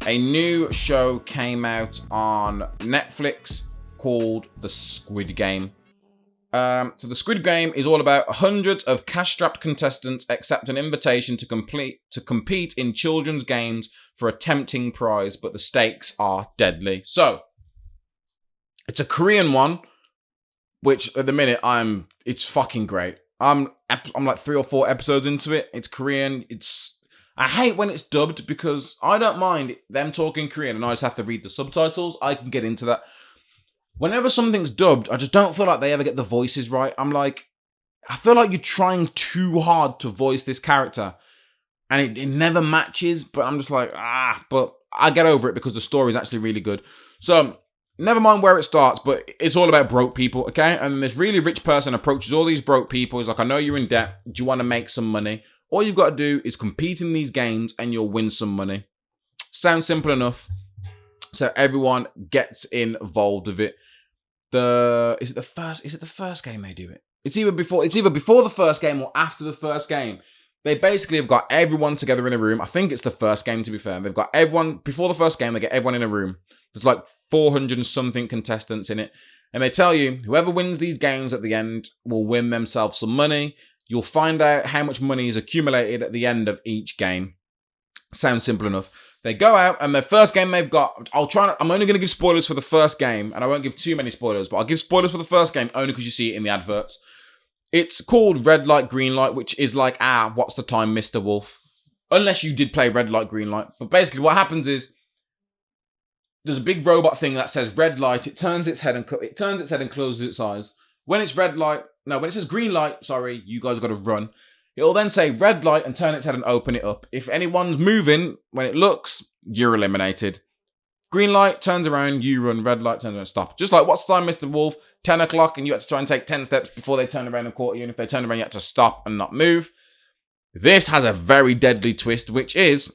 a new show came out on Netflix called The Squid Game. So The Squid Game is all about hundreds of cash-strapped contestants accept an invitation to compete in children's games for a tempting prize, but the stakes are deadly. So, it's a Korean one, which at the minute it's fucking great. I'm like 3 or 4 episodes into it. It's Korean. I hate when it's dubbed because I don't mind them talking Korean and I just have to read the subtitles. I can get into that. Whenever something's dubbed, I just don't feel like they ever get the voices right. I feel like you're trying too hard to voice this character and it never matches, but I'm just like, but I get over it because the story is actually really good. So, never mind where it starts, but it's all about broke people, okay? And this really rich person approaches all these broke people. He's like, I know you're in debt. Do you want to make some money? All you've got to do is compete in these games and you'll win some money. Sounds simple enough. So everyone gets involved with it. Is it the first game they do it? It's either before the first game or after the first game. They basically have got everyone together in a room. I think it's the first game, to be fair. They've got everyone before the first game. They get everyone in a room. There's like 400 and something contestants in it. And they tell you, whoever wins these games at the end will win themselves some money. You'll find out how much money is accumulated at the end of each game. Sounds simple enough. They go out and the first game they've got, I'm only going to give spoilers for the first game and I won't give too many spoilers, but I'll give spoilers for the first game only because you see it in the adverts. It's called Red Light, Green Light, which is like, what's the time, Mr. Wolf? Unless you did play Red Light, Green Light. But basically what happens is, there's a big robot thing that says red light. It turns its head and closes its eyes. When it says green light, sorry, you guys got to run. It'll then say red light and turn its head and open it up. If anyone's moving, when it looks, you're eliminated. Green light turns around, you run. Red light turns around, stop. Just like, what's the time, Mr. Wolf? 10 o'clock, and you had to try and take 10 steps before they turn around and caught you. And if they turn around, you had to stop and not move. This has a very deadly twist, which is,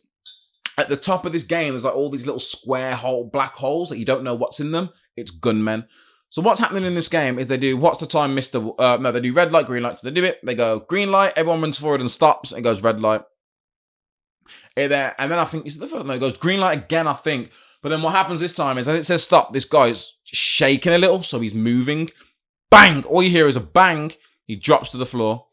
at the top of this game, there's like all these little black holes that you don't know what's in them. It's gunmen. So what's happening in this game is they do, what's the time, Mr. They do red light, green light. So they do it. They go green light. Everyone runs forward and stops. It goes red light. And then I think, is it the first? No, it goes green light again, I think. But then what happens this time is, as it says stop, this guy's shaking a little, so he's moving. Bang! All you hear is a bang. He drops to the floor.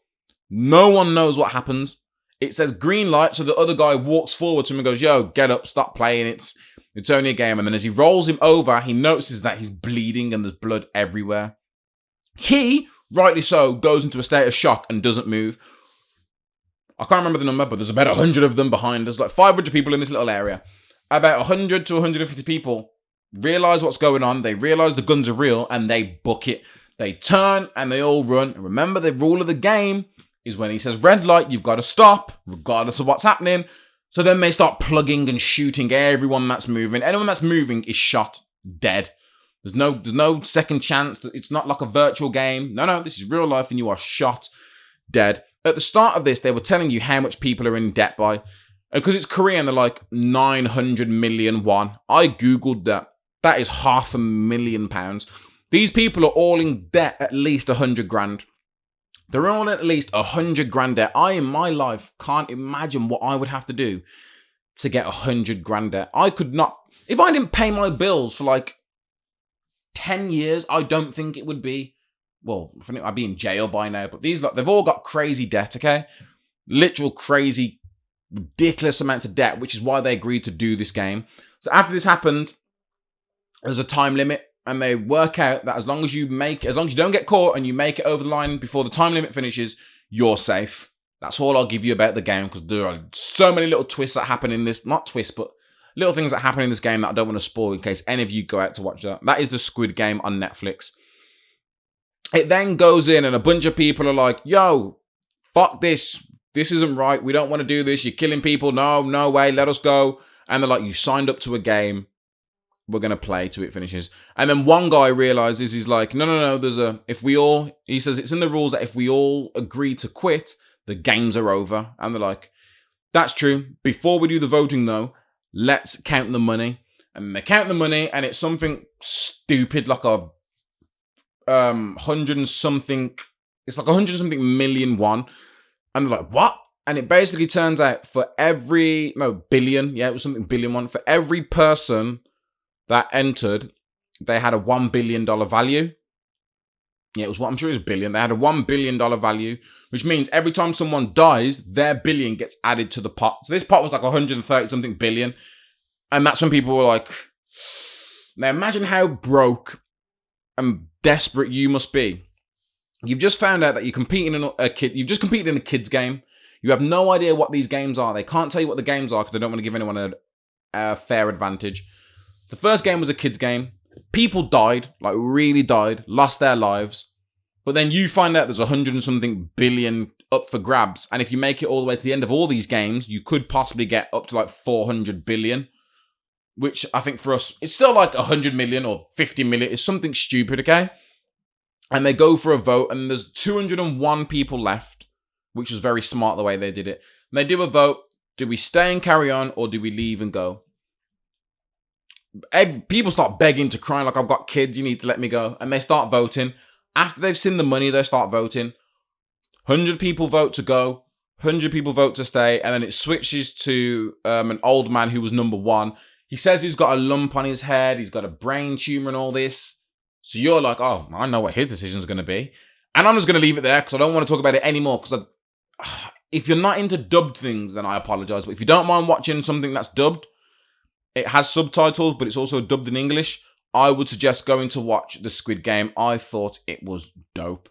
No one knows what happens. It says green light, so the other guy walks forward to him and goes, yo, get up, stop playing, it's only a game. And then as he rolls him over, he notices that he's bleeding and there's blood everywhere. He, rightly so, goes into a state of shock and doesn't move. I can't remember the number, but there's about 100 of them behind us, like 500 people in this little area. About 100 to 150 people realize what's going on, they realize the guns are real, and they book it. They turn and they all run. And remember, the rule of the game is when he says red light, you've got to stop, regardless of what's happening. So then they start plugging and shooting everyone that's moving. Anyone that's moving is shot dead. There's no second chance. It's not like a virtual game. No, this is real life and you are shot dead. At the start of this, they were telling you how much people are in debt by. Because it's Korean, they're like 900 million won. I Googled that. That is £500,000. These people are all in debt at least 100 grand. They're all at least 100 grand debt. I, in my life, can't imagine what I would have to do to get 100 grand debt. I could not. If I didn't pay my bills for like 10 years, I don't think it would be. Well, I'd be in jail by now. But they've all got crazy debt, okay? Literal crazy, ridiculous amounts of debt, which is why they agreed to do this game. So after this happened, there's a time limit. And they work out that as long as you don't get caught and you make it over the line before the time limit finishes, you're safe. That's all I'll give you about the game, because there are so many little twists that happen in this. Not twists, but little things that happen in this game that I don't want to spoil in case any of you go out to watch that. That is the Squid Game on Netflix. It then goes in and a bunch of people are like, yo, fuck this. This isn't right. We don't want to do this. You're killing people. No way. Let us go. And they're like, you signed up to a game. We're going to play till it finishes. And then one guy realizes, he's like, no, he says it's in the rules that if we all agree to quit, the games are over. And they're like, that's true. Before we do the voting though, let's count the money. And they count the money and it's something stupid, like a 100 and something, it's like 100 and something million won. And they're like, what? And it basically turns out for every, billion, it was something billion one. For every person that entered, they had a $1 billion value. Yeah, it was what I'm sure it was billion. They had a $1 billion value, which means every time someone dies, their billion gets added to the pot. So this pot was like 130 something billion. And that's when people were like, now imagine how broke and desperate you must be. You've just found out that you're competing in you've just competed in a kid's game. You have no idea what these games are. They can't tell you what the games are because they don't want to give anyone a fair advantage. The first game was a kid's game. People died, like really died, lost their lives. But then you find out there's 100 and something billion up for grabs. And if you make it all the way to the end of all these games, you could possibly get up to like 400 billion. Which I think for us, it's still like 100 million or 50 million. It's something stupid, okay? And they go for a vote, and there's 201 people left, which was very smart the way they did it. And they do a vote. Do we stay and carry on, or do we leave and go? People start begging to cry, like, I've got kids, you need to let me go. And they start voting. After they've seen the money, they start voting. 100 people vote to go. 100 people vote to stay. And then it switches to an old man who was number one. He says he's got a lump on his head. He's got a brain tumor and all this. So you're like, oh, I know what his decision is going to be. And I'm just going to leave it there because I don't want to talk about it anymore. Because if you're not into dubbed things, then I apologize. But if you don't mind watching something that's dubbed, it has subtitles, but it's also dubbed in English. I would suggest going to watch the Squid Game. I thought it was dope.